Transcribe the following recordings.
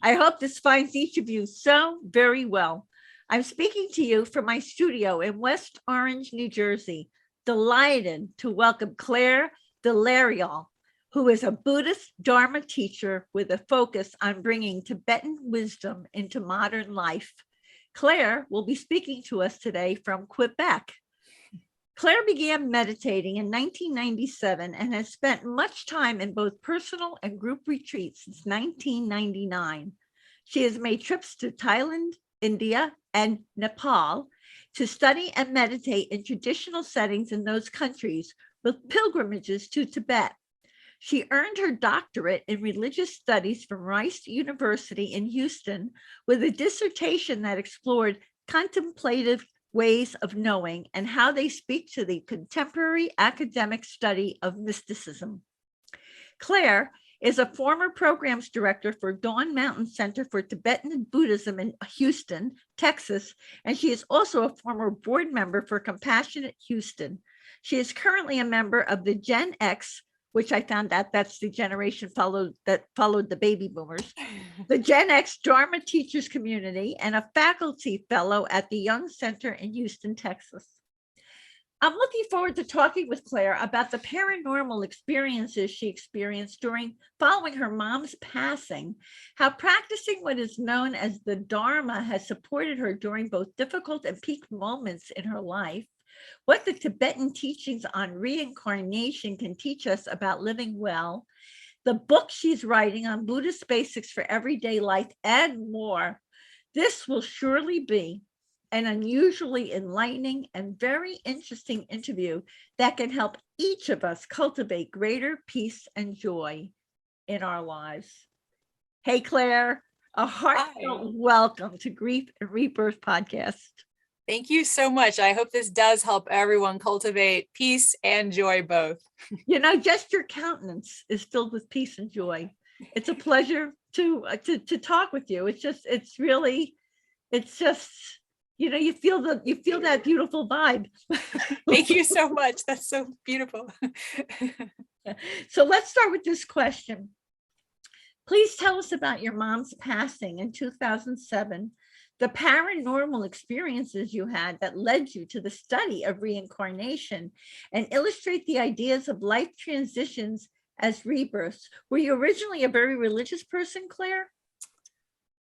I hope this finds each of you so very well. I'm speaking to you from my studio in West Orange, New Jersey, delighted to welcome Claire Villareal, who is a Buddhist Dharma teacher with a focus on bringing Tibetan wisdom into modern life. Claire will be speaking to us today from Quebec. Claire began meditating in 1997 and has spent much time in both personal and group retreats since 1999. She has made trips to Thailand, India, and Nepal to study and meditate in traditional settings in those countries, with pilgrimages to Tibet. She earned her doctorate in religious studies from Rice University in Houston with a dissertation that explored contemplative ways of knowing and how they speak to the contemporary academic study of mysticism. Claire is a former programs director for Dawn Mountain Center for Tibetan Buddhism in Houston, Texas, and she is also a former board member for Compassionate Houston. She is currently a member of the Gen X, which I found out that's the generation followed the baby boomers, the Gen X Dharma teachers community, and a faculty fellow at the Jung Center in Houston, Texas. I'm looking forward to talking with Claire about the paranormal experiences she experienced following her mom's passing, how practicing what is known as the Dharma has supported her during both difficult and peak moments in her life, what the Tibetan teachings on reincarnation can teach us about living well, the book she's writing on Buddhist basics for everyday life, and more. This will surely be an unusually enlightening and very interesting interview that can help each of us cultivate greater peace and joy in our lives. Hey, Claire, a heartfelt welcome to Grief and Rebirth podcast. Thank you so much. I hope this does help everyone cultivate peace and joy both. You know, just your countenance is filled with peace and joy. It's a pleasure to talk with you. It's just, you know, you feel that beautiful vibe. Thank you so much. That's so beautiful. So let's start with this question. Please tell us about your mom's passing in 2007, the paranormal experiences you had that led you to the study of reincarnation, and illustrate the ideas of life transitions as rebirths. Were you originally a very religious person, Claire?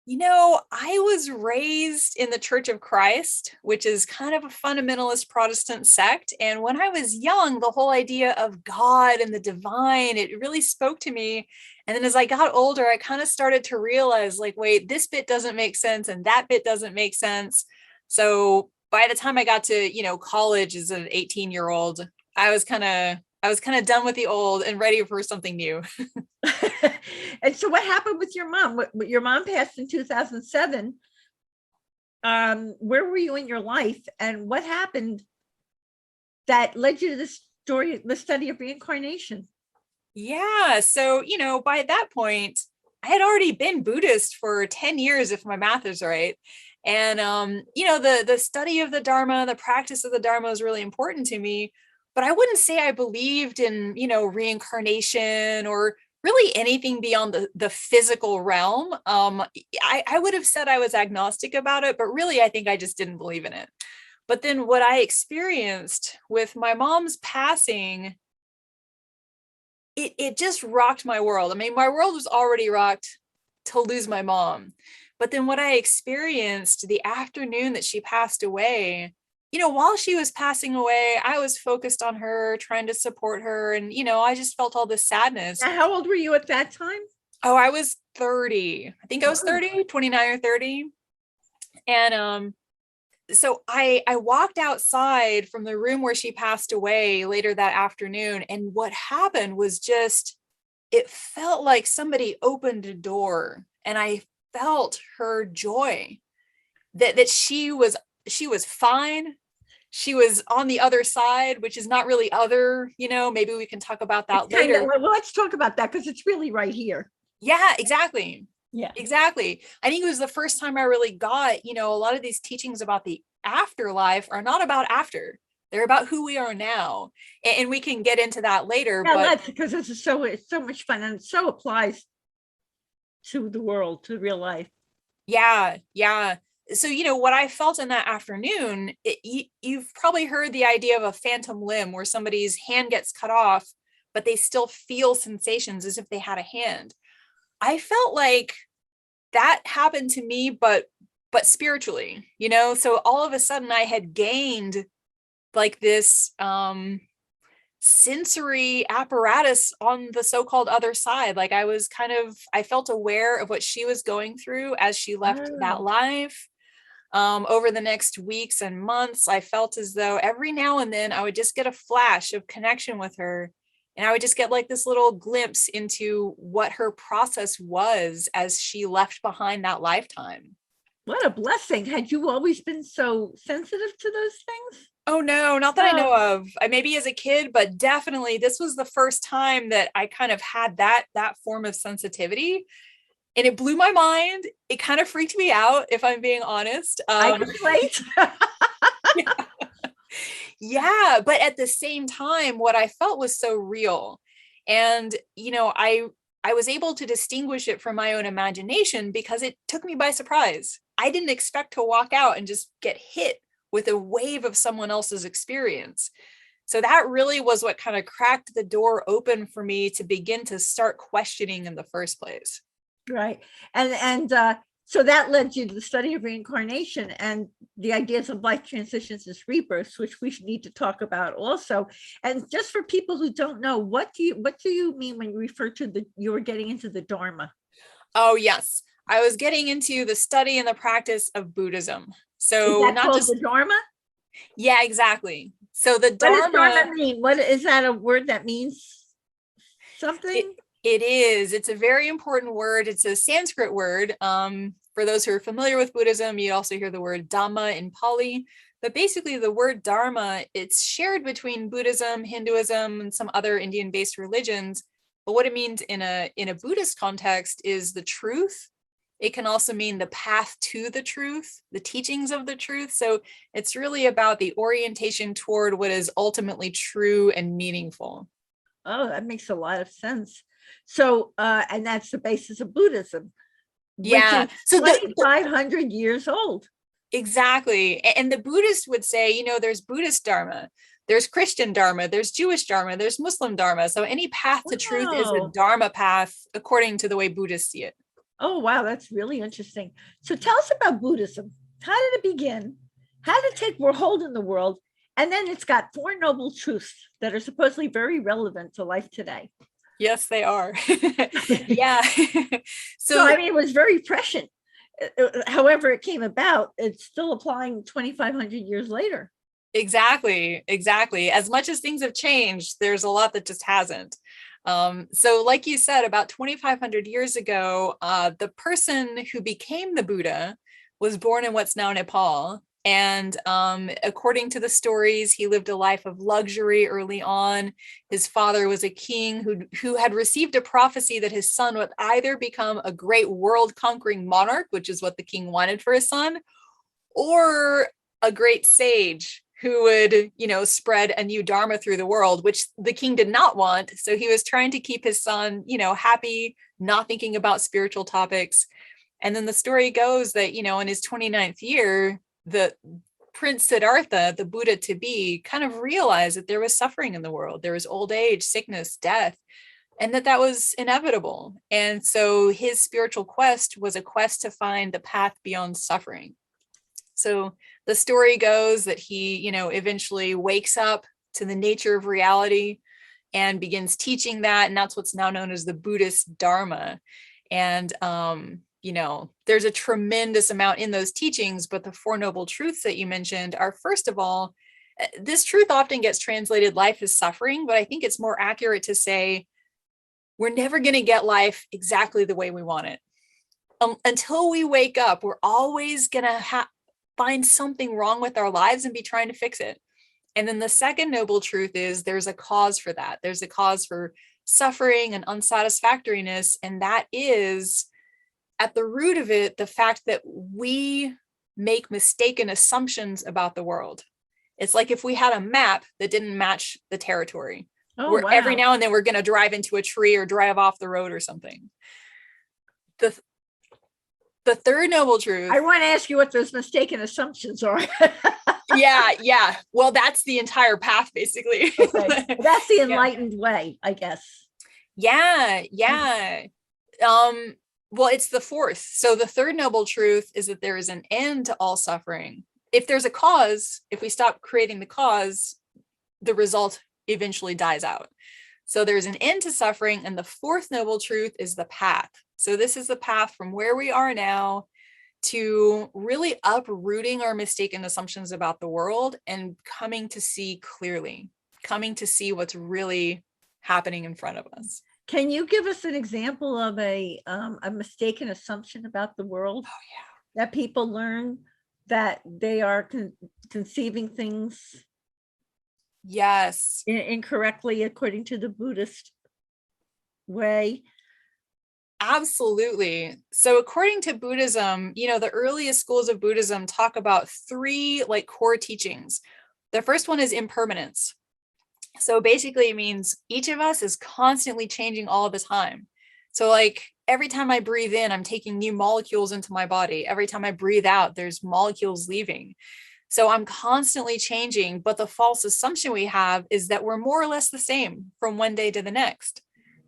You know, I was raised in the Church of Christ, which is kind of a fundamentalist Protestant sect. And when I was young, the whole idea of God and the divine, it really spoke to me. And then as I got older, I kind of started to realize, like, wait, this bit doesn't make sense and that bit doesn't make sense. So by the time I got to, college as an 18-year-old, I was kind of done with the old and ready for something new. And so what happened with your mom? Your mom passed in 2007. Where were you in your life, and what happened that led you to the study of reincarnation? Yeah. So, by that point, I had already been Buddhist for 10 years, if my math is right. And, the study of the Dharma, the practice of the Dharma is really important to me. But I wouldn't say I believed in, reincarnation or really anything beyond the physical realm. I would have said I was agnostic about it, but really, I think I just didn't believe in it. But then what I experienced with my mom's passing, it just rocked my world. I mean, my world was already rocked to lose my mom. But then what I experienced the afternoon that she passed away, while she was passing away, I was focused on her, trying to support her. And, I just felt all this sadness. Now, how old were you at that time? Oh, I was 30. I think I was 30, 29 or 30. And so I walked outside from the room where she passed away later that afternoon. And what happened was just, it felt like somebody opened a door, and I felt her joy that she was fine. She was on the other side, which is not really other, maybe we can talk about that later. Well, let's talk about that because it's really right here. Yeah, exactly. Yeah, exactly. I think it was the first time I really got, a lot of these teachings about the afterlife are not about after. They're about who we are now. And we can get into that later. Yeah, but because it's so much fun, and it so applies to the world, to real life. Yeah, yeah. So, what I felt in that afternoon, you've probably heard the idea of a phantom limb where somebody's hand gets cut off, but they still feel sensations as if they had a hand. I felt like that happened to me, but spiritually, so all of a sudden I had gained like this sensory apparatus on the so-called other side. Like I felt aware of what she was going through as she left that life. Over the next weeks and months, I felt as though every now and then I would just get a flash of connection with her. And I would just get like this little glimpse into what her process was as she left behind that lifetime. What a blessing. Had you always been so sensitive to those things? Oh no, not that I know of. Maybe as a kid, but definitely this was the first time that I kind of had that form of sensitivity. And it blew my mind. It kind of freaked me out, if I'm being honest. I can relate. Yeah, but at the same time, what I felt was so real. And, I was able to distinguish it from my own imagination because it took me by surprise. I didn't expect to walk out and just get hit with a wave of someone else's experience. So that really was what kind of cracked the door open for me to begin to start questioning in the first place. Right. And so that led you to the study of reincarnation and the ideas of life transitions as rebirths, which we need to talk about also. And just for people who don't know, what do you mean when you refer to you were getting into the Dharma? Oh, yes. I was getting into the study and the practice of Buddhism. So is that not called just the Dharma? Yeah, exactly. So the Dharma. What does Dharma mean? What is that a word that means something? It is. It's a very important word. It's a Sanskrit word. For those who are familiar with Buddhism, you also hear the word Dhamma in Pali. But basically, the word Dharma, it's shared between Buddhism, Hinduism, and some other Indian-based religions. But what it means in a Buddhist context is the truth. It can also mean the path to the truth, the teachings of the truth. So it's really about the orientation toward what is ultimately true and meaningful. Oh, that makes a lot of sense. So, and that's the basis of Buddhism, Yeah. which is So 2,500 years old. Exactly. And the Buddhist would say, there's Buddhist Dharma, there's Christian Dharma, there's Jewish Dharma, there's Muslim Dharma. So any path to truth is a Dharma path according to the way Buddhists see it. Oh, wow. That's really interesting. So tell us about Buddhism. How did it begin? How did it take hold in the world? And then it's got 4 noble truths that are supposedly very relevant to life today. Yes, they are. Yeah. So, I mean, it was very prescient. However it came about, it's still applying 2,500 years later. Exactly. As much as things have changed, there's a lot that just hasn't. So like you said, about 2,500 years ago, the person who became the Buddha was born in what's now Nepal. And according to the stories, he lived a life of luxury early on. His father was a king who had received a prophecy that his son would either become a great world-conquering monarch, which is what the king wanted for his son, or a great sage who would, spread a new Dharma through the world, which the king did not want. So he was trying to keep his son, happy, not thinking about spiritual topics. And then the story goes that, in his 29th year, the Prince Siddhartha, the Buddha to be, kind of realized that there was suffering in the world. There was old age, sickness, death, and that was inevitable. And so his spiritual quest was a quest to find the path beyond suffering. So the story goes that he, eventually wakes up to the nature of reality and begins teaching that. And that's what's now known as the Buddhist Dharma. And, there's a tremendous amount in those teachings, but the 4 noble truths that you mentioned are, first of all, this truth often gets translated life is suffering, but I think it's more accurate to say we're never going to get life exactly the way we want it. Until we wake up, we're always going to find something wrong with our lives and be trying to fix it. And then the second noble truth is there's a cause for that. There's a cause for suffering and unsatisfactoriness. And that is at the root of it, the fact that we make mistaken assumptions about the world. It's like if we had a map that didn't match the territory, where every now and then we're going to drive into a tree or drive off the road or something. the the third noble truth. I want to ask you what those mistaken assumptions are. Yeah. Well, that's the entire path, basically. Okay. That's the enlightened way, I guess. Yeah. Well, it's the fourth. So the third noble truth is that there is an end to all suffering. If there's a cause, if we stop creating the cause, the result eventually dies out. So there's an end to suffering. And the fourth noble truth is the path. So this is the path from where we are now to really uprooting our mistaken assumptions about the world and coming to see clearly, coming to see what's really happening in front of us. Can you give us an example of a mistaken assumption about the world? Oh, yeah. That people learn that they are conceiving things Yes. incorrectly according to the Buddhist way? Absolutely. So according to Buddhism, the earliest schools of Buddhism talk about three core teachings. The first one is impermanence. So basically it means each of us is constantly changing all the time. So every time I breathe in, I'm taking new molecules into my body. Every time I breathe out, there's molecules leaving. So I'm constantly changing, but the false assumption we have is that we're more or less the same from one day to the next.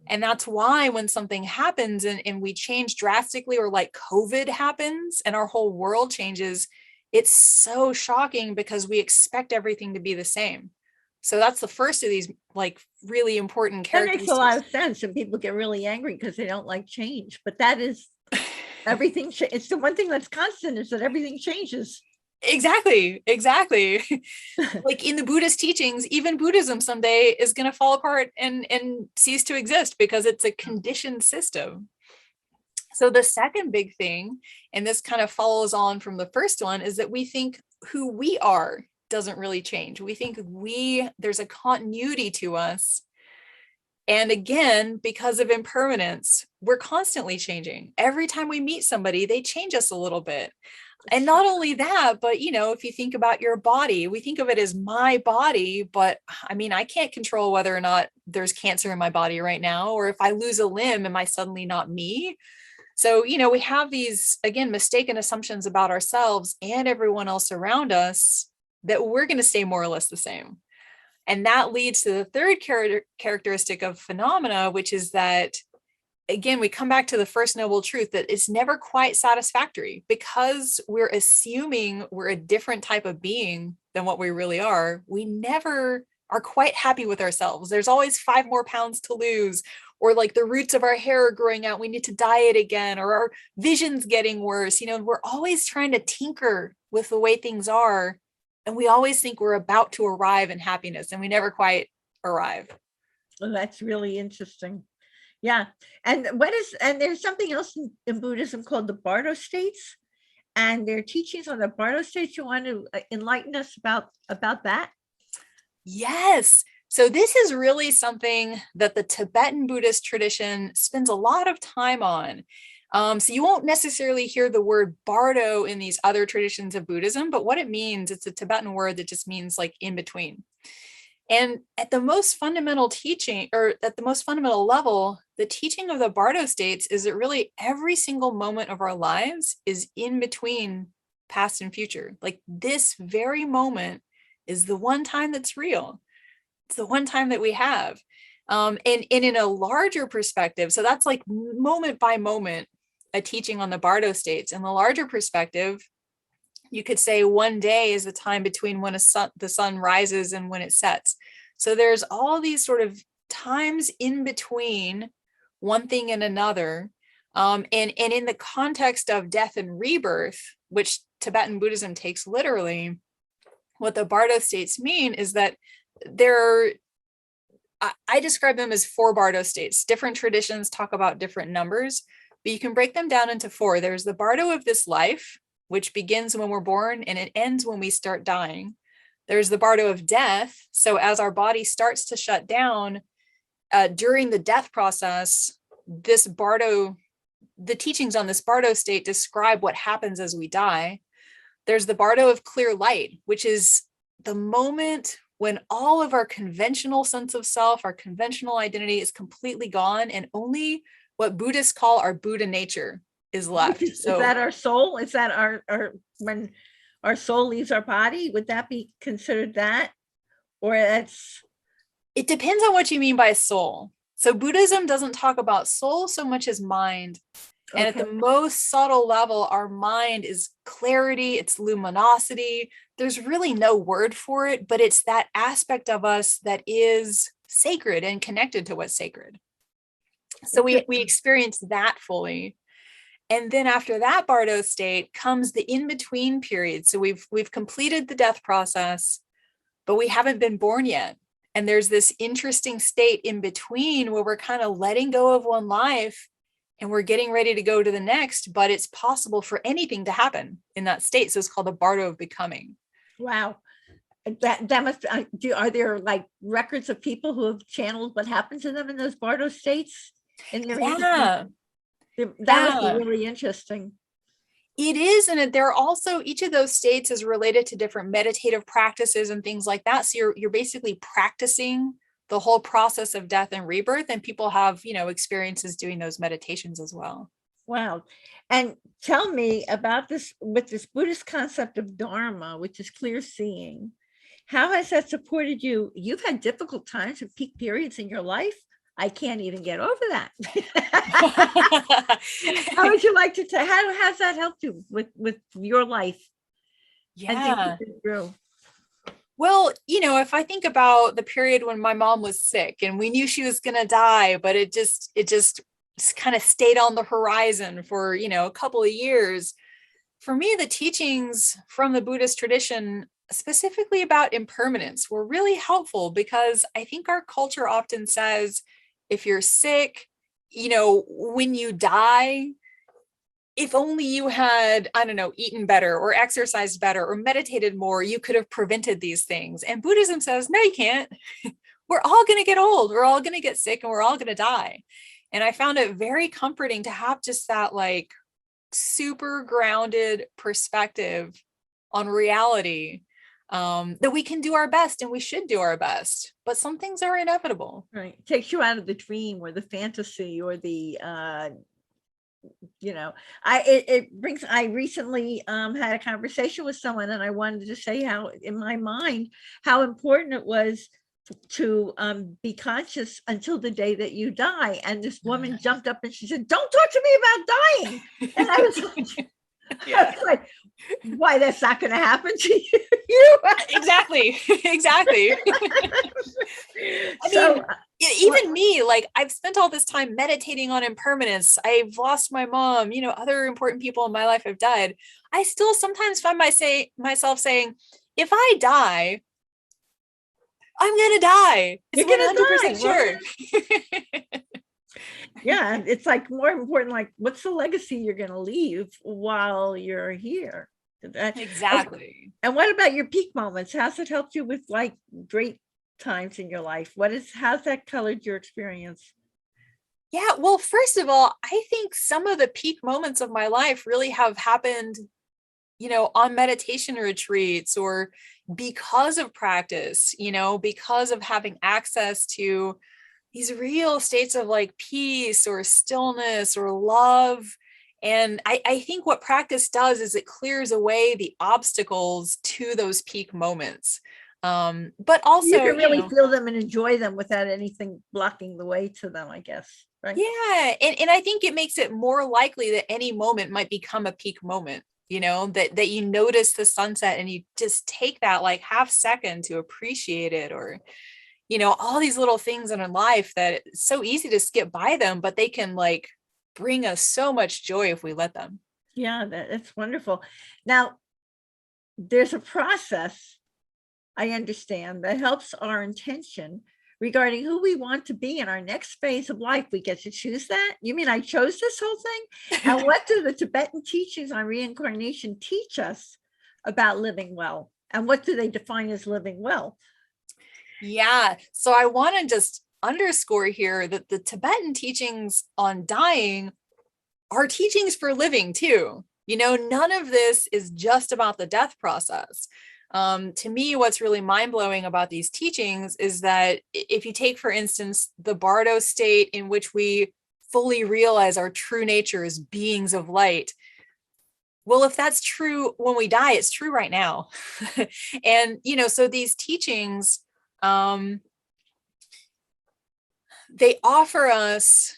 And that's why when something happens and we change drastically, or COVID happens and our whole world changes, it's so shocking because we expect everything to be the same. So that's the first of these really important characteristics. That makes a lot of sense, and people get really angry because they don't like change. But that is everything. It's the one thing that's constant is that everything changes. Exactly. In the Buddhist teachings, even Buddhism someday is going to fall apart and cease to exist because it's a conditioned system. So the second big thing, and this kind of follows on from the first one, is that we think who we are doesn't really change. We think there's a continuity to us. And again, because of impermanence, we're constantly changing. Every time we meet somebody, they change us a little bit. And not only that, but if you think about your body, we think of it as my body, but I can't control whether or not there's cancer in my body right now, or if I lose a limb, am I suddenly not me? So, we have these, again, mistaken assumptions about ourselves and everyone else around us that we're going to stay more or less the same. And that leads to the third characteristic of phenomena, which is that, again, we come back to the first noble truth that it's never quite satisfactory because we're assuming we're a different type of being than what we really are. We never are quite happy with ourselves. There's always 5 more pounds to lose, or the roots of our hair are growing out. We need to dye it again, or our vision's getting worse. We're always trying to tinker with the way things are. And we always think we're about to arrive in happiness, and we never quite arrive. Well, that's really interesting. Yeah. And there's something else in Buddhism called the Bardo states, and their teachings on the Bardo states. You want to enlighten us about that? Yes. So this is really something that the Tibetan Buddhist tradition spends a lot of time on. So you won't necessarily hear the word bardo in these other traditions of Buddhism, but what it means, it's a Tibetan word that just means in between. And at the most fundamental teaching, or at the most fundamental level, the teaching of the Bardo states is that really every single moment of our lives is in between past and future. This very moment is the one time that's real. It's the one time that we have. And in a larger perspective, so that's moment by moment, a teaching on the Bardo states. In the larger perspective, you could say one day is the time between when the sun rises and when it sets. So there's all these sort of times in between one thing and another. And in the context of death and rebirth, which Tibetan Buddhism takes literally, what the Bardo states mean is that I describe them as 4 Bardo states. Different traditions talk about different numbers, but you can break them down into 4. There's the Bardo of this life, which begins when we're born and it ends when we start dying. There's the Bardo of death. So as our body starts to shut down during the death process, the teachings on this Bardo state describe what happens as we die. There's the Bardo of clear light, which is the moment when all of our conventional sense of self, our conventional identity is completely gone, and only what Buddhists call our Buddha nature is left. Is that our soul? Is that our when our soul leaves our body? Would that be considered that? Or that's it depends on what you mean by soul. So Buddhism doesn't talk about soul so much as mind. And at the most subtle level, our mind is clarity, it's luminosity. There's really no word for it, but it's that aspect of us that is sacred and connected to what's sacred. So we experience that fully. And then after that Bardo state comes the in-between period. So we've completed the death process, but we haven't been born yet. And there's this interesting state in between where we're kind of letting go of one life and we're getting ready to go to the next, but it's possible for anything to happen in that state. So it's called the Bardo of becoming. Wow. That must, are there like records of people who have channeled what happened to them in those Bardo states? That would be really interesting. It is. And there are also, each of those states is related to different meditative practices and things like that. So you're basically practicing the whole process of death and rebirth, and people have, experiences doing those meditations as well. Wow. And tell me about this, with this Buddhist concept of Dharma, which is clear seeing. How has that supported you? You've had difficult times and peak periods in your life. I can't even get over that. How would you like to tell? How has that helped you with your life? Yeah. Through? Well, if I think about the period when my mom was sick and we knew she was going to die, but it just kind of stayed on the horizon for, a couple of years. For me, the teachings from the Buddhist tradition, specifically about impermanence, were really helpful because I think our culture often says, if you're sick, when you die, if only you had, eaten better or exercised better or meditated more, you could have prevented these things. And Buddhism says, no, you can't. We're all going to get old. We're all going to get sick and we're all going to die. And I found it very comforting to have just that like super grounded perspective on reality, that we can do our best and we should do our best, but some things are inevitable. Right. It takes you out of the dream or the fantasy or the, I recently had a conversation with someone and I wanted to say how in my mind, how important it was to be conscious until the day that you die. And this woman jumped up and she said, don't talk to me about dying. And I was like, I was like, why, that's not going to happen to you. Exactly. Even me, like I've spent all this time meditating on impermanence. I've lost my mom, other important people in my life have died. I still sometimes find myself saying, if I die, I'm going to die. It's 100% sure. Yeah, it's like more important, like what's the legacy you're going to leave while you're here? Exactly. Okay. And what about your peak moments? How's it helped you with like great times in your life? How's that colored your experience? Yeah, well, first of all, I think some of the peak moments of my life really have happened, on meditation retreats or because of practice, because of having access to these real states of like peace or stillness or love. And I think what practice does is it clears away the obstacles to those peak moments. But also you can really feel them and enjoy them without anything blocking the way to them, I guess. Right? Yeah. And I think it makes it more likely that any moment might become a peak moment, that you notice the sunset and you just take that like half second to appreciate it, or all these little things in our life that it's so easy to skip by them, but they can like bring us so much joy if we let them. Yeah, that's wonderful. Now, there's a process, I understand, that helps our intention regarding who we want to be in our next phase of life. We get to choose that? You mean I chose this whole thing? And what do the Tibetan teachings on reincarnation teach us about living well? And what do they define as living well? Yeah. So I want to just underscore here that the Tibetan teachings on dying are teachings for living too. None of this is just about the death process. To me, what's really mind-blowing about these teachings is that if you take, for instance, the Bardo state in which we fully realize our true nature as beings of light. Well, if that's true when we die, it's true right now. And, so these teachings, they offer us,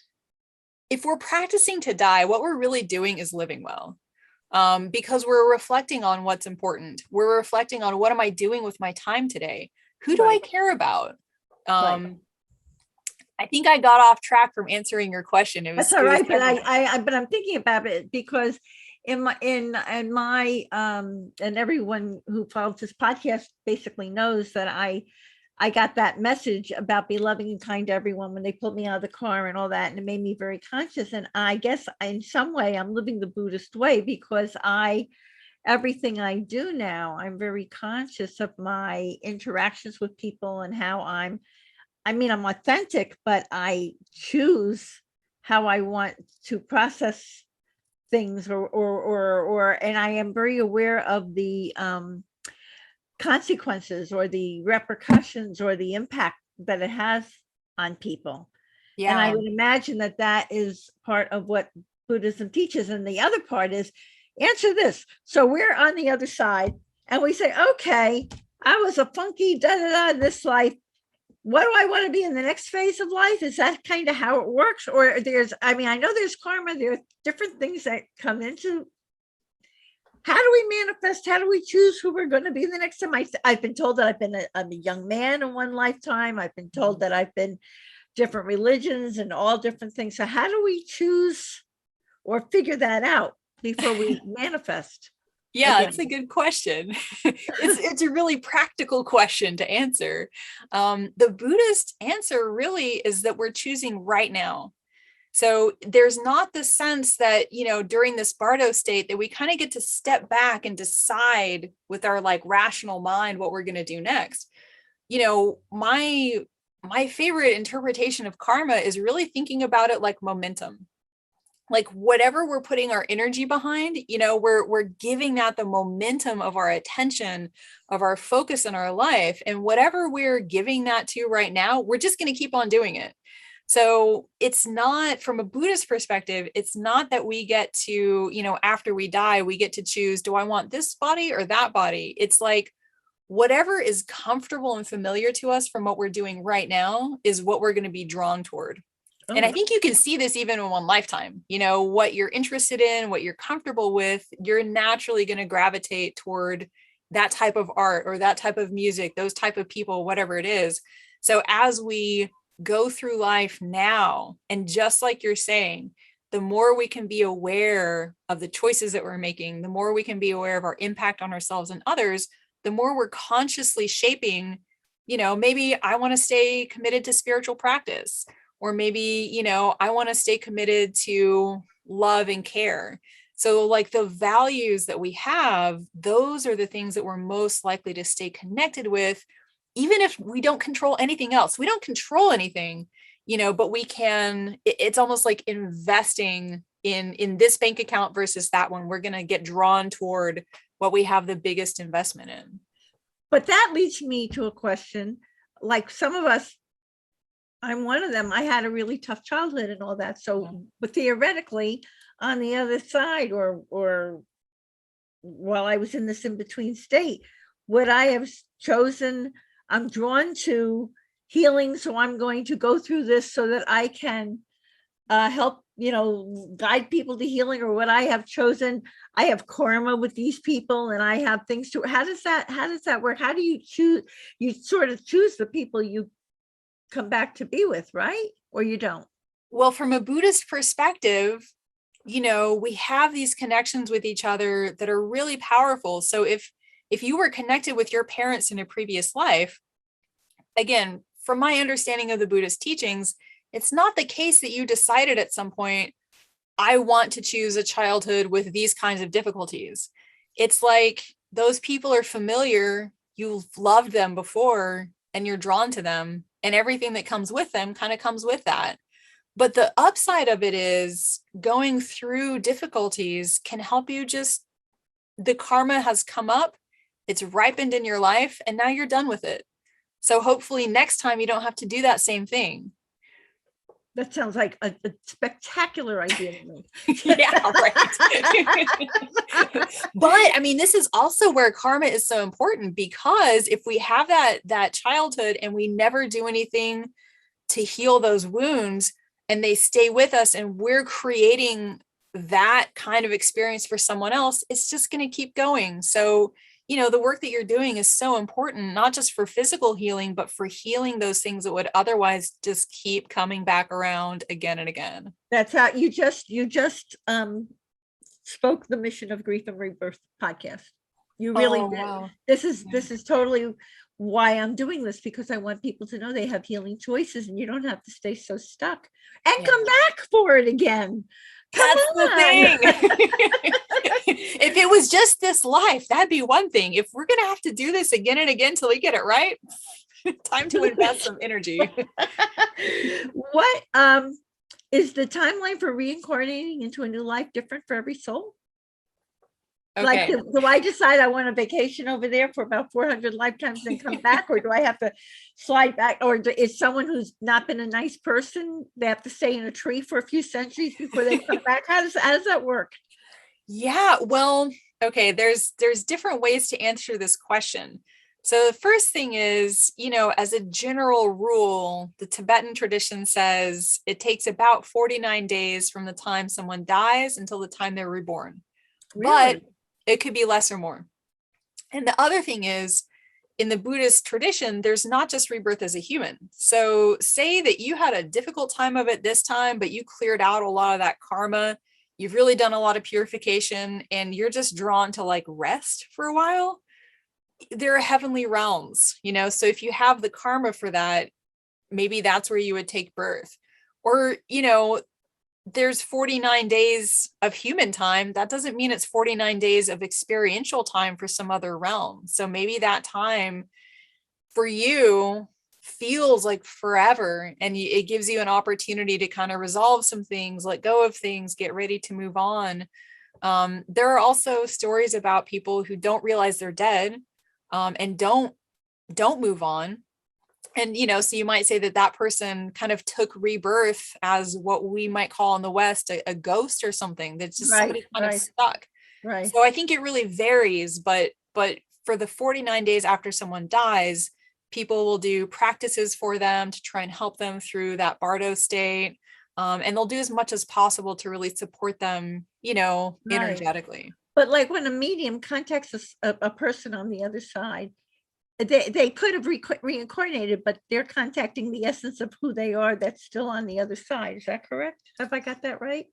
if we're practicing to die, what we're really doing is living well. Because we're reflecting on what's important. We're reflecting on, what am I doing with my time today? Who do I care about? I think I got off track from answering your question. That's all right, but but I'm thinking about it because in my and everyone who follows this podcast basically knows that I got that message about be loving and kind to everyone when they pulled me out of the car and all that, and it made me very conscious. And I guess in some way I'm living the Buddhist way, because everything I do now, I'm very conscious of my interactions with people and how I'm authentic, but I choose how I want to process things, and I am very aware of the consequences or the repercussions or the impact that it has on people. Yeah. And I would imagine that is part of what Buddhism teaches. And the other part is, answer this. So we're on the other side and we say, okay, I was a funky this life. What do I want to be in the next phase of life? Is that kind of how it works? Or I know there's karma, there are different things that come into. How do we manifest? How do we choose who we're going to be the next time? I've been told that I'm a young man in one lifetime. I've been told that I've been different religions and all different things. So how do we choose or figure that out before we manifest? Yeah, it's a good question. It's a really practical question to answer. The Buddhist answer really is that we're choosing right now. So there's not the sense that, during this Bardo state that we kind of get to step back and decide with our rational mind what we're going to do next. My favorite interpretation of karma is really thinking about it like momentum. Like whatever we're putting our energy behind, we're giving that the momentum of our attention, of our focus in our life. And whatever we're giving that to right now, we're just going to keep on doing it. So it's not, from a Buddhist perspective, it's not that we get to, after we die, we get to choose, do I want this body or that body? It's like whatever is comfortable and familiar to us from what we're doing right now is what we're going to be drawn toward. Oh. And I think you can see this even in one lifetime, what you're interested in, what you're comfortable with, you're naturally going to gravitate toward that type of art or that type of music, those type of people, whatever it is. So as we go through life now, and just like you're saying, the more we can be aware of the choices that we're making, the more we can be aware of our impact on ourselves and others, the more we're consciously shaping, maybe I want to stay committed to spiritual practice, or maybe, I want to stay committed to love and care. So the values that we have, those are the things that we're most likely to stay connected with, even if we don't control anything else. We don't control anything, but we can, it's almost like investing in this bank account versus that one. We're going to get drawn toward what we have the biggest investment in. But that leads me to a question. Like some of us, I'm one of them. I had a really tough childhood and all that. So, but theoretically, on the other side, or while I was in this in-between state, would I have chosen, I'm drawn to healing, so I'm going to go through this so that I can help, guide people to healing? Or would I have chosen, I have karma with these people and I have things to, how does that work? How do you choose? You sort of choose the people you come back to be with, right? Or you don't? Well, from a Buddhist perspective, we have these connections with each other that are really powerful. So if you were connected with your parents in a previous life, again, from my understanding of the Buddhist teachings, it's not the case that you decided at some point, I want to choose a childhood with these kinds of difficulties. It's like those people are familiar, you've loved them before, and you're drawn to them, and everything that comes with them kind of comes with that. But the upside of it is going through difficulties can help you just, the karma has come up, it's ripened in your life, and now you're done with it. So hopefully next time you don't have to do that same thing. That sounds like a spectacular idea to me. Yeah, right. But I mean, this is also where karma is so important, because if we have that childhood and we never do anything to heal those wounds, and they stay with us, and we're creating that kind of experience for someone else, it's just going to keep going. So, the work that you're doing is so important, not just for physical healing, but for healing those things that would otherwise just keep coming back around again and again. That's how you just spoke the Mission of Grief and Rebirth podcast. You really did. Wow. This is totally why I'm doing this, because I want people to know they have healing choices, and you don't have to stay so stuck and come back for it again. That's the thing. If it was just this life, that'd be one thing. If we're going to have to do this again and again till we get it right, time to invest some energy. What is the timeline for reincarnating into a new life different for every soul? Okay. Like, do I decide I want a vacation over there for about 400 lifetimes and come back, or do I have to slide back? Or is someone who's not been a nice person, they have to stay in a tree for a few centuries before they come back? How does that work? Yeah, well, okay, there's different ways to answer this question. So the first thing is, as a general rule, the Tibetan tradition says it takes about 49 days from the time someone dies until the time they're reborn. Really? But it could be less or more. And the other thing is, in the Buddhist tradition, there's not just rebirth as a human. So say that you had a difficult time of it this time, but you cleared out a lot of that karma. You've really done a lot of purification, and you're just drawn to like rest for a while. There are heavenly realms, so if you have the karma for that, maybe that's where you would take birth. Or, there's 49 days of human time. That doesn't mean it's 49 days of experiential time for some other realm. So maybe that time for you feels like forever, and it gives you an opportunity to kind of resolve some things, let go of things, get ready to move on. There are also stories about people who don't realize they're dead, and don't move on. And, so you might say that person kind of took rebirth as what we might call in the West a ghost or something, that's just somebody kind of stuck. Right. So I think it really varies, but for the 49 days after someone dies, people will do practices for them to try and help them through that bardo state. And they'll do as much as possible to really support them, energetically. But like when a medium contacts a person on the other side, they could have reincarnated, but they're contacting the essence of who they are that's still on the other side. Is that correct? Have I got that right?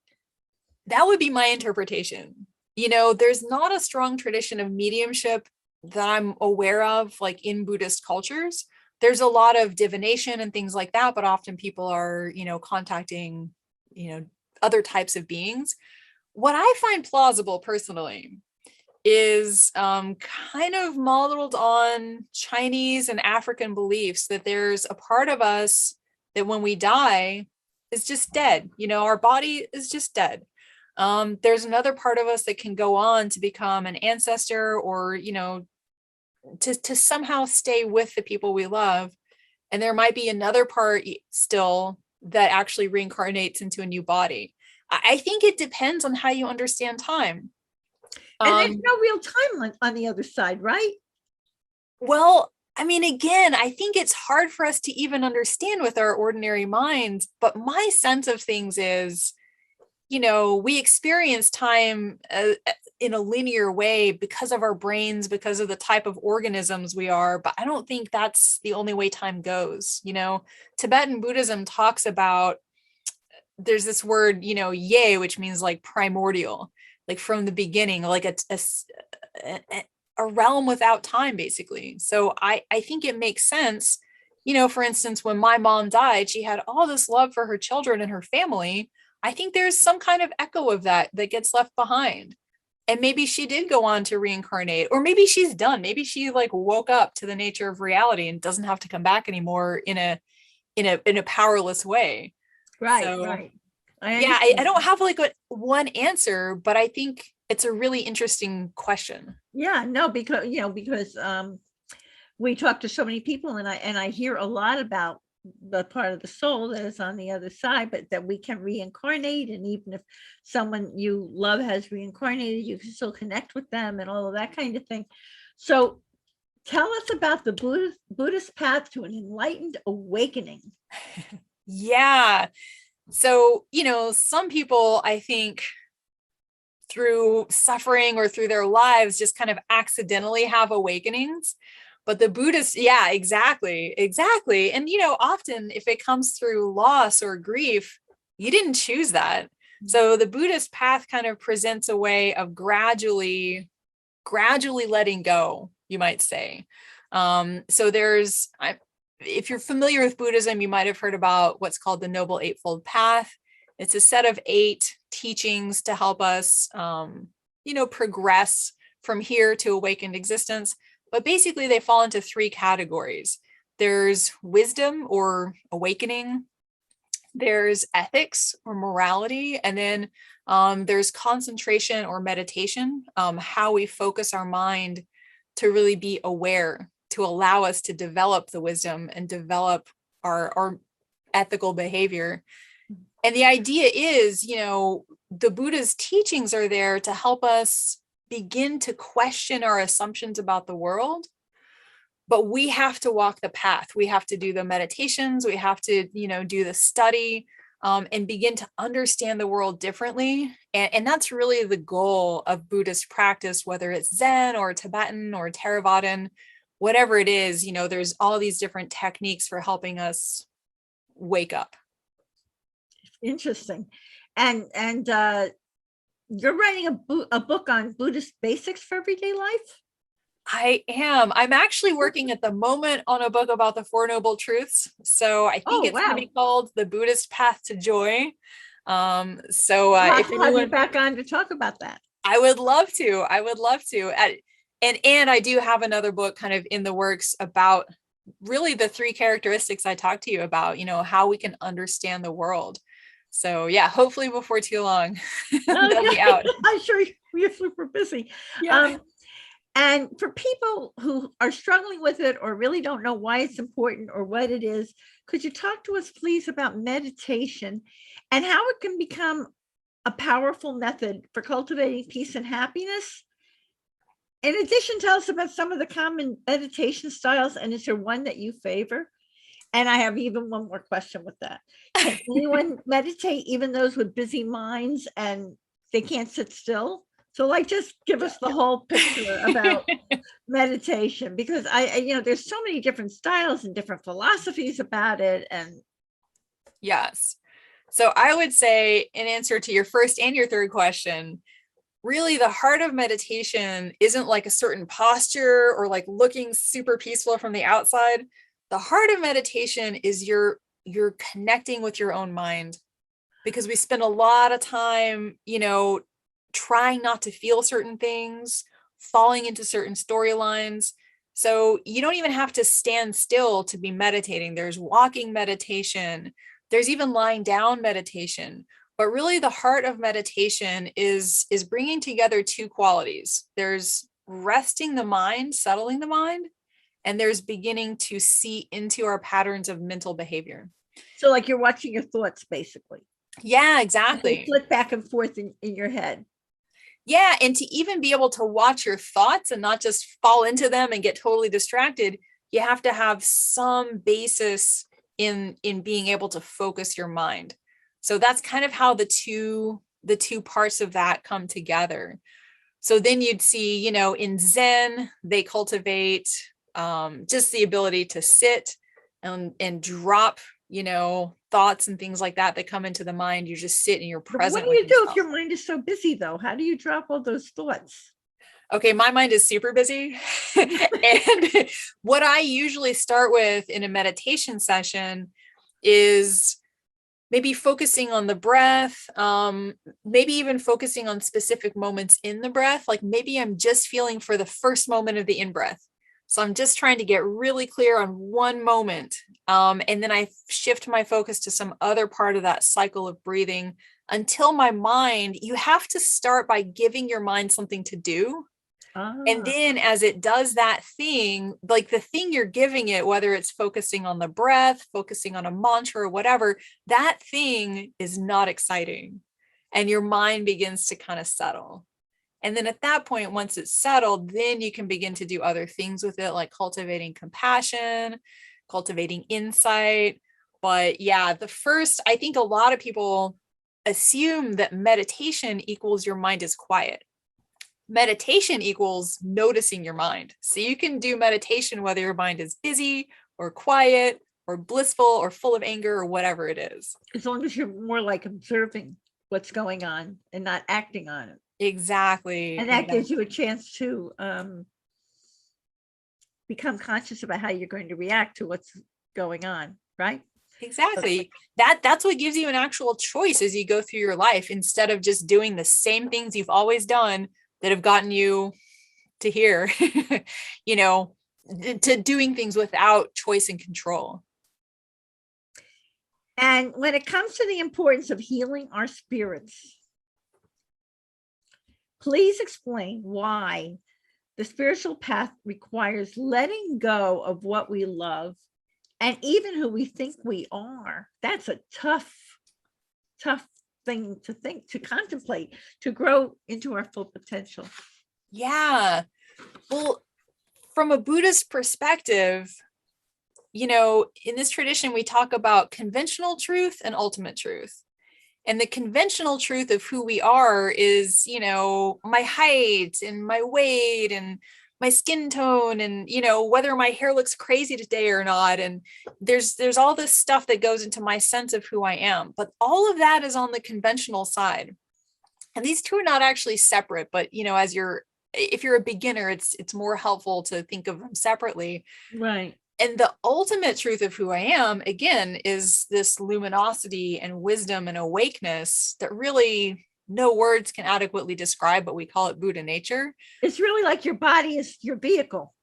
That would be my interpretation. There's not a strong tradition of mediumship that I'm aware of, like in Buddhist cultures. There's a lot of divination and things like that, but often people are, contacting, other types of beings. What I find plausible personally is kind of modeled on Chinese and African beliefs that there's a part of us that when we die is just dead. Our body is just dead. There's another part of us that can go on to become an ancestor, or, to somehow stay with the people we love. And there might be another part still that actually reincarnates into a new body. I think it depends on how you understand time. And there's no real time on the other side, right? Well, I mean, again, I think it's hard for us to even understand with our ordinary minds, but my sense of things is, we experience time in a linear way because of our brains, because of the type of organisms we are, but I don't think that's the only way time goes. Tibetan Buddhism talks about, there's this word, ye, which means like primordial, like from the beginning, like a realm without time, basically. So I think it makes sense. For instance, when my mom died, she had all this love for her children and her family. I think there's some kind of echo of that gets left behind. And maybe she did go on to reincarnate, or maybe she's done. Maybe she like woke up to the nature of reality and doesn't have to come back anymore in a powerless way. Right, so, right. I don't have like one answer, but I think it's a really interesting question. Yeah, no, because we talk to so many people, and I hear a lot about the part of the soul that is on the other side, but that we can reincarnate. And even if someone you love has reincarnated, you can still connect with them and all of that kind of thing. So tell us about the Buddhist path to an enlightened awakening. Yeah. So, some people, I think, through suffering or through their lives, just kind of accidentally have awakenings. But the Buddhists, yeah, exactly. And, often if it comes through loss or grief, you didn't choose that. So the Buddhist path kind of presents a way of gradually letting go, you might say. So if you're familiar with Buddhism, you might have heard about what's called the Noble Eightfold Path. It's a set of 8 teachings to help us, progress from here to awakened existence. But basically, they fall into 3 categories. There's wisdom or awakening. There's ethics or morality. And then there's concentration or meditation, how we focus our mind to really be aware, to allow us to develop the wisdom and develop our ethical behavior. And the idea is, the Buddha's teachings are there to help us begin to question our assumptions about the world. But we have to walk the path. We have to do the meditations. We have to, do the study and begin to understand the world differently. And that's really the goal of Buddhist practice, whether it's Zen or Tibetan or Theravadan, whatever it is, there's all these different techniques for helping us wake up. Interesting. And you're writing a book on Buddhist basics for everyday life? I am. I'm actually working at the moment on a book about the Four Noble Truths. So I think it's going to be called The Buddhist Path to Joy. If anyone have you back on to talk about that, I would love to. And I do have another book kind of in the works about really the 3 characteristics I talked to you about, how we can understand the world. So yeah, hopefully before too long, they'll be out. I'm sure you're super busy. Yeah. And for people who are struggling with it or really don't know why it's important or what it is, could you talk to us, please, about meditation and how it can become a powerful method for cultivating peace and happiness? In addition, tell us about some of the common meditation styles, and is there one that you favor? And I have even one more question with that. Can anyone meditate, even those with busy minds and they can't sit still? So just give us the whole picture about meditation, because there's so many different styles and different philosophies about it. And yes. So I would say, in answer to your first and your third question, really the heart of meditation isn't like a certain posture or like looking super peaceful from the outside. The heart of meditation is you're connecting with your own mind, because we spend a lot of time, trying not to feel certain things, falling into certain storylines. So you don't even have to stand still to be meditating. There's walking meditation. There's even lying down meditation. But really the heart of meditation is bringing together 2 qualities. There's resting the mind, settling the mind, and there's beginning to see into our patterns of mental behavior. So like you're watching your thoughts, basically. Yeah, exactly. They flip back and forth in your head. Yeah. And to even be able to watch your thoughts and not just fall into them and get totally distracted, you have to have some basis in being able to focus your mind. So that's kind of how the two parts of that come together. So then you'd see, in Zen, they cultivate just the ability to sit and drop, thoughts and things like that come into the mind. You just sit and you're present. What do you do if your mind is so busy, though? How do you drop all those thoughts? Okay, my mind is super busy. And what I usually start with in a meditation session is maybe focusing on the breath, maybe even focusing on specific moments in the breath. Like maybe I'm just feeling for the first moment of the in-breath. So I'm just trying to get really clear on one moment. And then I shift my focus to some other part of that cycle of breathing until my mind, you have to start by giving your mind something to do. And then as it does that thing, like the thing you're giving it, whether it's focusing on the breath, focusing on a mantra or whatever, that thing is not exciting. And your mind begins to kind of settle. And then at that point, once it's settled, then you can begin to do other things with it, like cultivating compassion, cultivating insight. But yeah, I think a lot of people assume that meditation equals your mind is quiet. Meditation equals noticing your mind. So you can do meditation whether your mind is busy or quiet or blissful or full of anger or whatever it is. As long as you're more like observing what's going on and not acting on it. Exactly. And that gives you a chance to become conscious about how you're going to react to what's going on, right? Exactly. That's what gives you an actual choice as you go through your life, instead of just doing the same things you've always done that have gotten you to here, to doing things without choice and control. And when it comes to the importance of healing our spirits, please explain why the spiritual path requires letting go of what we love and even who we think we are. That's a tough thing to think, to contemplate, to grow into our full potential. Yeah. Well, from a Buddhist perspective, in this tradition, we talk about conventional truth and ultimate truth. And the conventional truth of who we are is, my height and my weight and my skin tone and, whether my hair looks crazy today or not. And there's all this stuff that goes into my sense of who I am. But all of that is on the conventional side. And these two are not actually separate, but, if you're a beginner, it's more helpful to think of them separately. Right. And the ultimate truth of who I am, again, is this luminosity and wisdom and awakeness that really no words can adequately describe, but we call it Buddha nature. It's really like your body is your vehicle,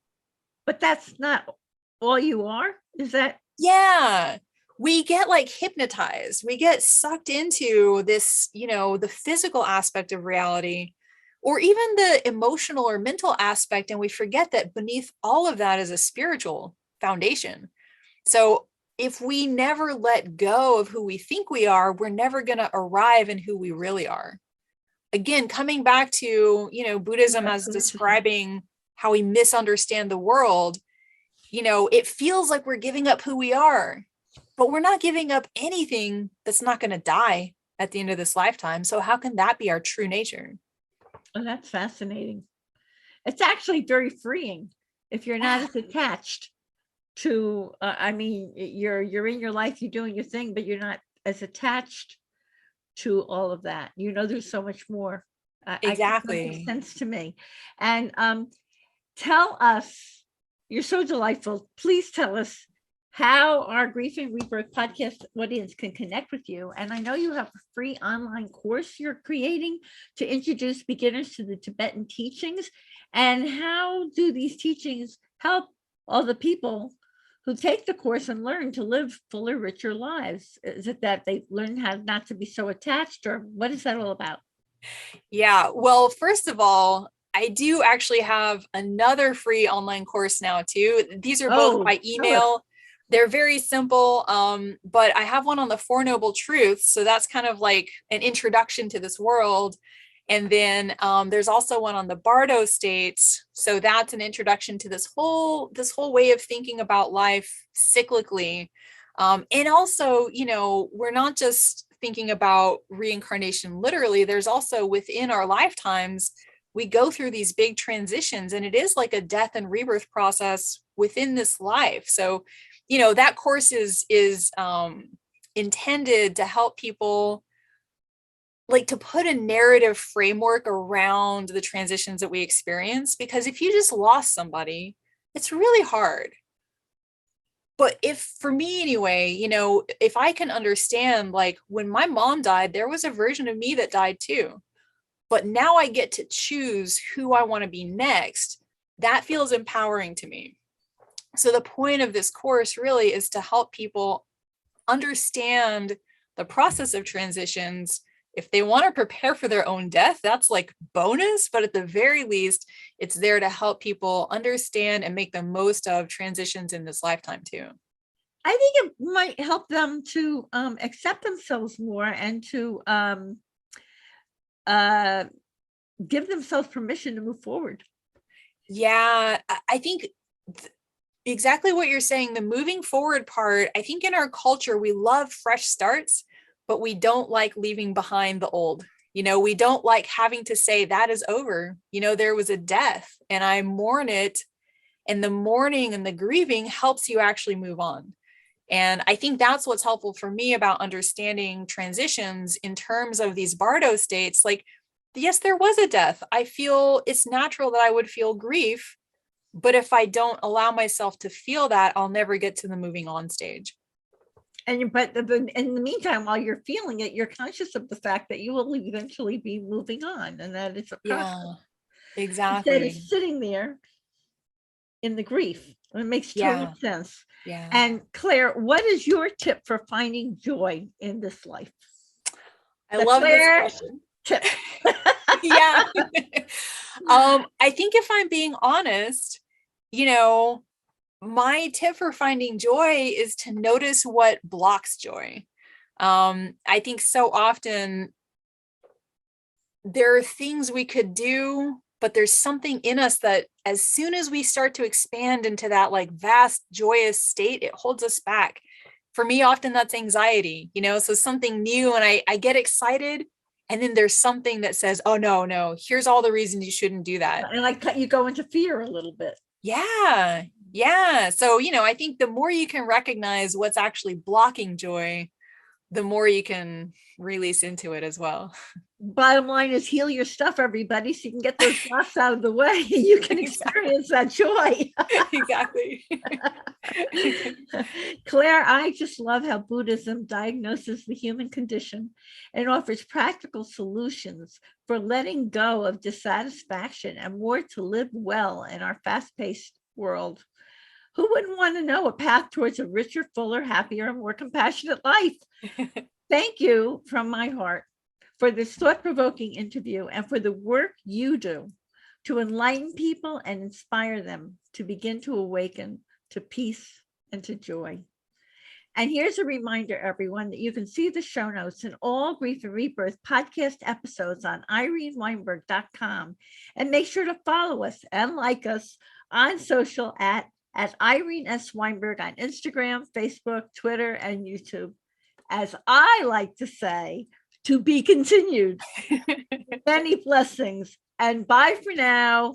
but that's not all you are. Is that? Yeah. We get like hypnotized. We get sucked into this, the physical aspect of reality, or even the emotional or mental aspect. And we forget that beneath all of that is a spiritual foundation. So if we never let go of who we think we are, we're never going to arrive in who we really are. Again, coming back to, Buddhism as describing how we misunderstand the world, it feels like we're giving up who we are, but we're not giving up anything that's not going to die at the end of this lifetime. So how can that be our true nature? Oh, that's fascinating. It's actually very freeing if you're not as attached to, you're in your life, you're doing your thing, but you're not as attached to all of that. There's so much more. Exactly. It makes sense to me. And tell us, you're so delightful. Please tell us how our Grief and Rebirth podcast audience can connect with you. And I know you have a free online course you're creating to introduce beginners to the Tibetan teachings. And how do these teachings help all the people who take the course and learn to live fuller, richer lives? Is it that they learn how not to be so attached, or what is that all about? Yeah, well, first of all, I do actually have another free online course now too. These are both by email. They're very simple, but I have one on the Four Noble Truths. So that's kind of like an introduction to this world. And then there's also one on the Bardo states. So that's an introduction to this whole way of thinking about life cyclically. And also, we're not just thinking about reincarnation literally. There's also within our lifetimes, we go through these big transitions, and it is like a death and rebirth process within this life. So, that course is intended to help people, like, to put a narrative framework around the transitions that we experience, because if you just lost somebody, it's really hard. But for me anyway, if I can understand, like, when my mom died, there was a version of me that died too, but now I get to choose who I want to be next. That feels empowering to me. So the point of this course really is to help people understand the process of transitions, If they want to prepare for their own death, that's like bonus, but at the very least, it's there to help people understand and make the most of transitions in this lifetime too. I think it might help them to accept themselves more and to give themselves permission to move forward. Yeah, I think exactly what you're saying, the moving forward part. I think in our culture, we love fresh starts, but we don't like leaving behind the old. We don't like having to say that is over. There was a death and I mourn it. And the mourning and the grieving helps you actually move on. And I think that's what's helpful for me about understanding transitions in terms of these Bardo states. Like, yes, there was a death. I feel it's natural that I would feel grief. But if I don't allow myself to feel that, I'll never get to the moving on stage. But in the meantime, while you're feeling it, you're conscious of the fact that you will eventually be moving on, and that it's a process. Yeah, exactly. Instead of sitting there in the grief. It makes total sense. Yeah. And Claire, what is your tip for finding joy in this life? I love Claire this question. Tip. Yeah. I think if I'm being honest, my tip for finding joy is to notice what blocks joy. I think so often there are things we could do, but there's something in us that as soon as we start to expand into that like vast, joyous state, it holds us back. For me, often that's anxiety, so something new and I get excited. And then there's something that says, oh, no, here's all the reasons you shouldn't do that. And like you go into fear a little bit. Yeah. So, I think the more you can recognize what's actually blocking joy, the more you can release into it as well. Bottom line is heal your stuff, everybody, so you can get those blocks out of the way. You can experience that joy. Exactly. Claire, I just love how Buddhism diagnoses the human condition and offers practical solutions for letting go of dissatisfaction and more to live well in our fast-paced world. Who wouldn't want to know a path towards a richer, fuller, happier, and more compassionate life? Thank you from my heart for this thought-provoking interview and for the work you do to enlighten people and inspire them to begin to awaken to peace and to joy. And here's a reminder, everyone, that you can see the show notes and all Grief and Rebirth podcast episodes on ireneweinberg.com. And make sure to follow us and like us on social at Irene S. Weinberg on Instagram, Facebook, Twitter, and YouTube. As I like to say, to be continued. Many blessings and bye for now.